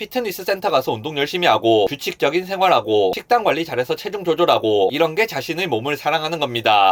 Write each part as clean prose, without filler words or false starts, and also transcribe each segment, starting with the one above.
피트니스 센터 가서 운동 열심히 하고 규칙적인 생활하고 식단 관리 잘해서 체중 조절하고 이런 게 자신의 몸을 사랑하는 겁니다.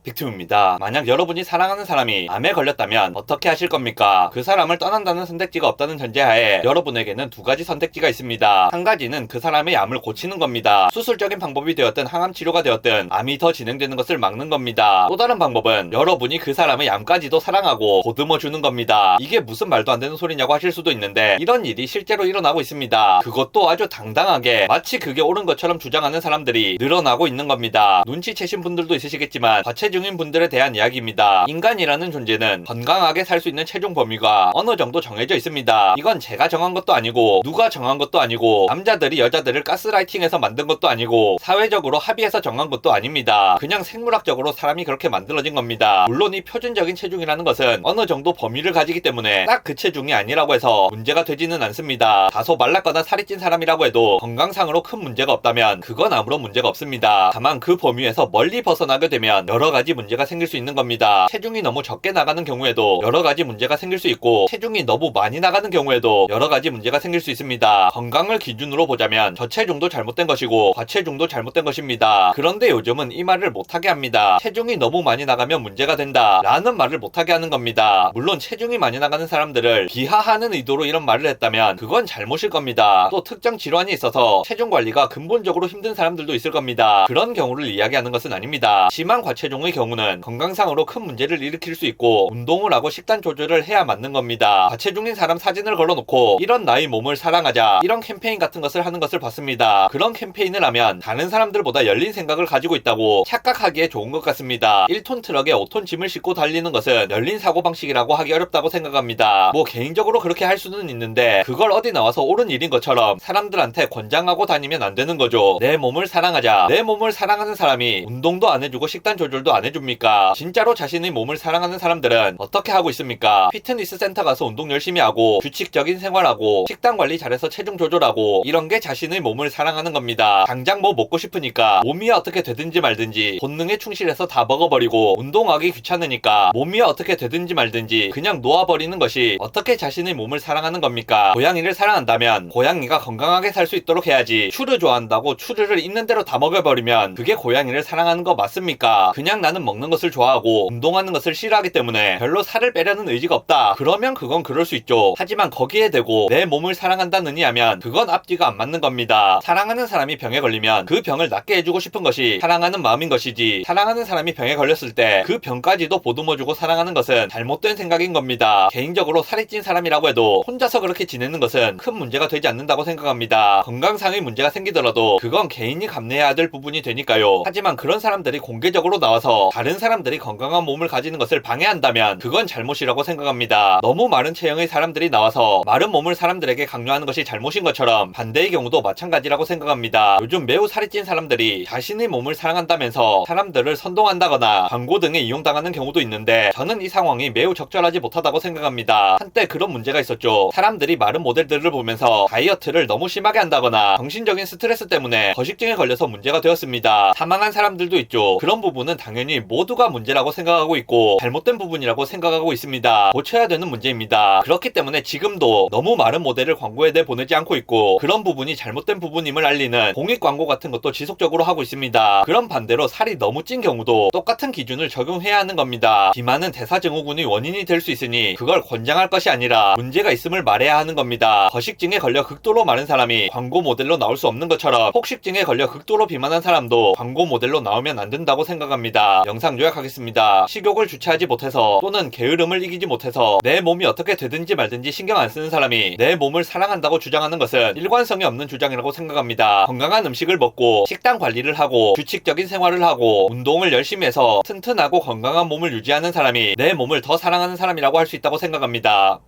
빅툼입니다. 만약 여러분이 사랑하는 사람이 암에 걸렸다면 어떻게 하실 겁니까? 그 사람을 떠난다는 선택지가 없다는 전제하에 여러분에게는 두 가지 선택지가 있습니다. 한 가지는 그 사람의 암을 고치는 겁니다. 수술적인 방법이 되었든 항암 치료가 되었든 암이 더 진행되는 것을 막는 겁니다. 또 다른 방법은 여러분이 그 사람의 암까지도 사랑하고 보듬어 주는 겁니다. 이게 무슨 말도 안 되는 소리냐고 하실 수도 있는데 이런 일이 실제로 일어나고 있습니다. 그것도 아주 당당하게 마치 그게 옳은 것처럼 주장하는 사람들이 늘어나고 있는 겁니다. 눈치채신 분들도 있으시겠지만 과체중인 분들에 대한 이야기입니다. 인간이라는 존재는 건강하게 살 수 있는 체중 범위가 어느 정도 정해져 있습니다. 이건 제가 정한 것도 아니고 누가 정한 것도 아니고 남자들이 여자들을 가스라이팅해서 만든 것도 아니고 사회적으로 합의해서 정한 것도 아닙니다. 그냥 생물학적으로 사람이 그렇게 만들어진 겁니다. 물론 이 표준적인 체중이라는 것은 어느 정도 범위를 가지기 때문에 딱 그 체중이 아니라고 해서 문제가 되지는 않습니다. 다소 말랐거나 살이 찐 사람이라고 해도 건강상으로 큰 문제가 없다면 그건 아무런 문제가 없습니다. 다만 그 범위에서 멀리 벗어나게 되면 여러 가지 문제가 생길 수 있는 겁니다. 체중이 너무 적게 나가는 경우에도 여러 가지 문제가 생길 수 있고 체중이 너무 많이 나가는 경우에도 여러 가지 문제가 생길 수 있습니다. 건강을 기준으로 보자면 저체중도 잘못된 것이고 과체중도 잘못된 것입니다. 그런데 요즘은 이 말을 못하게 합니다. 체중이 너무 많이 나가면 문제가 된다 라는 말을 못하게 하는 겁니다. 물론 체중이 많이 나가는 사람들을 비하하는 의도로 이런 말을 했다면 그건 잘못일 겁니다. 또 특정 질환이 있어서 체중 관리가 근본적으로 힘든 사람들도 있을 겁니다. 그런 경우를 이야기하는 것은 아닙니다. 심한 과체중의 경우는 건강상으로 큰 문제를 일으킬 수 있고 운동을 하고 식단 조절을 해야 맞는 겁니다. 과체중인 사람 사진을 걸어놓고 이런 나의 몸을 사랑하자 이런 캠페인 같은 것을 하는 것을 봤습니다. 그런 캠페인을 하면 다른 사람들보다 열린 생각을 가지고 있다고 착각하기에 좋은 것 같습니다. 1톤 트럭에 5톤 짐을 싣고 달리는 것은 열린 사고방식이라고 하기 어렵다고 생각합니다. 뭐 개인적으로 그렇게 할 수는 있는데 그걸 어디 나와서 옳은 일인 것처럼 사람들한테 권장하고 다니면 안 되는 거죠. 내 몸을 사랑하자. 내 몸을 사랑하는 사람이 운동도 안 해주고 식단 조절도 안 해줍니까? 진짜로 자신의 몸을 사랑하는 사람들은 어떻게 하고 있습니까? 피트니스 센터 가서 운동 열심히 하고 규칙적인 생활하고 식단 관리 잘해서 체중 조절하고 이런 게 자신의 몸을 사랑하는 겁니다. 당장 뭐 먹고 싶으니까 몸이 어떻게 되든지 말든지 본능에 충실해서 다 먹어버리고 운동하기 귀찮으니까 몸이 어떻게 되든지 말든지 그냥 놓아버리는 것이 어떻게 자신의 몸을 사랑하는 겁니까? 고양이를 사랑한다면 고양이가 건강하게 살 수 있도록 해야지 추르 좋아한다고 추르를 있는 대로 다 먹어버리면 그게 고양이를 사랑하는 거 맞습니까? 그냥 나는 먹는 것을 좋아하고 운동하는 것을 싫어하기 때문에 별로 살을 빼려는 의지가 없다. 그러면 그건 그럴 수 있죠. 하지만 거기에 대고 내 몸을 사랑한다느니 하면 그건 앞뒤가 안 맞는 겁니다. 사랑하는 사람이 병에 걸리면 그 병을 낫게 해주고 싶은 것이 사랑하는 마음인 것이지 사랑하는 사람이 병에 걸렸을 때 그 병까지도 보듬어주고 사랑하는 것은 잘못된 생각인 겁니다. 개인적으로 살이 찐 사람이라고 해도 혼자서 그렇게 지내는 것은 큰 문제가 되지 않는다고 생각합니다. 건강상의 문제가 생기더라도 그건 개인이 감내해야 될 부분이 되니까요. 하지만 그런 사람들이 공개적으로 나와서 다른 사람들이 건강한 몸을 가지는 것을 방해한다면 그건 잘못이라고 생각합니다. 너무 마른 체형의 사람들이 나와서 마른 몸을 사람들에게 강요하는 것이 잘못인 것처럼 반대의 경우도 마찬가지라고 생각합니다. 요즘 매우 살이 찐 사람들이 자신의 몸을 사랑한다면서 사람들을 선동한다거나 광고 등에 이용당하는 경우도 있는데 저는 이 상황이 매우 적절하지 못하다고 생각합니다. 한때 그런 문제가 있었죠. 사람들이 마른 모델들을 보면서 다이어트를 너무 심하게 한다거나 정신적인 스트레스 때문에 거식증에 걸려서 문제가 되었습니다. 사망한 사람들도 있죠. 그런 부분은 당연히 모두가 문제라고 생각하고 있고 잘못된 부분이라고 생각하고 있습니다. 고쳐야 되는 문제입니다. 그렇기 때문에 지금도 너무 마른 모델을 광고에 내보내지 않고 있고 그런 부분이 잘못된 부분임을 알리는 공익 광고 같은 것도 지속적으로 하고 있습니다. 그런 반대로 살이 너무 찐 경우도 똑같은 기준을 적용해야 하는 겁니다. 비만은 대사증후군의 원인이 될 수 있으니 그걸 권장할 것이 아니라 문제가 있음을 말해야 하는 겁니다. 거식증에 걸려 극도로 마른 사람이 광고 모델로 나올 수 없는 것처럼 폭식증에 걸려 극도로 비만한 사람도 광고 모델로 나오면 안 된다고 생각합니다. 영상 요약하겠습니다. 식욕을 주체하지 못해서 또는 게으름을 이기지 못해서 내 몸이 어떻게 되든지 말든지 신경 안 쓰는 사람이 내 몸을 사랑한다고 주장하는 것은 일관성이 없는 주장이라고 생각합니다. 건강한 음식을 먹고 식단 관리를 하고 규칙적인 생활을 하고 운동을 열심히 해서 튼튼하고 건강한 몸을 유지하는 사람이 내 몸을 더 사랑하는 사람이라고 할 수 있다고 생각합니다.